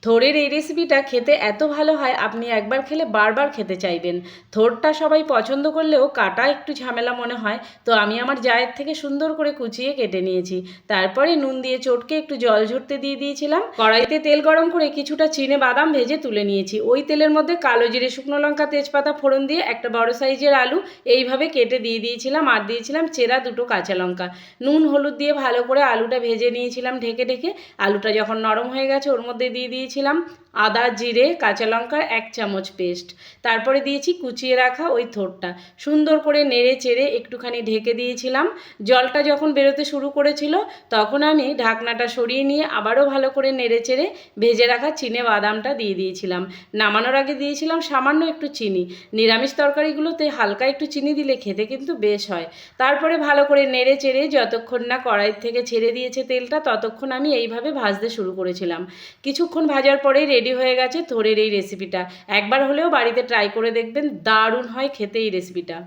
থোড়ের এই রেসিপিটা খেতে এত ভালো হয় আপনি একবার খেলে বারবার খেতে চাইবেন। থোড়টা সবাই পছন্দ করলেও কাটা একটু ঝামেলা মনে হয়, তো আমি আমার জায়ের থেকে সুন্দর করে কুচিয়ে কেটে নিয়েছি। তারপরে নুন দিয়ে চটকে একটু জল ঝরতে দিয়ে দিয়েছিলাম। কড়াইতে তেল গরম করে কিছুটা চিনে বাদাম ভেজে তুলে নিয়েছি। ওই তেলের মধ্যে কালো জিরে, শুকনো লঙ্কা, তেজপাতা ফোড়ন দিয়ে একটা বড় সাইজের আলু এইভাবে কেটে দিয়ে দিয়েছিলাম, আর দিয়েছিলাম চেরা দুটো কাঁচা লঙ্কা। নুন হলুদ দিয়ে ভালো করে আলুটা ভেজে নিয়েছিলাম ঢেকে ঢেকে। আলুটা যখন নরম হয়ে গেছে ওর মধ্যে দিয়ে দিয়েছিলাম আদা, জিরে, কাঁচা লঙ্কার 1 চামচ পেস্ট। তারপরে দিয়েছি কুচিয়ে রাখা ওই থোড়টা। সুন্দর করে নেড়ে চেড়ে একটুখানি ঢেকে দিয়েছিলাম। জলটা যখন বেরোতে শুরু করেছিল তখন আমি ঢাকনাটা সরিয়ে নিয়ে আবারও ভালো করে নেড়ে চেড়ে ভেজে রাখা চিনে বাদামটা দিয়ে দিয়েছিলাম। নামানোর আগে দিয়েছিলাম সামান্য একটু চিনি। নিরামিষ তরকারিগুলোতে হালকা একটু চিনি দিলে খেতে কিন্তু বেশ হয়। তারপরে ভালো করে নেড়ে চেড়ে যতক্ষণ না কড়াই থেকে ছেড়ে দিয়েছে তেলটা ততক্ষণ আমি এইভাবে ভাজতে শুরু করেছিলাম। কিছুক্ষণ ভাজার পরেই রেডি হয়ে গেছে থোড়ের এই রেসিপিটা। একবার হলেও বাড়িতে ট্রাই করে দেখবেন, দারুণ হয় খেতে এই রেসিপিটা।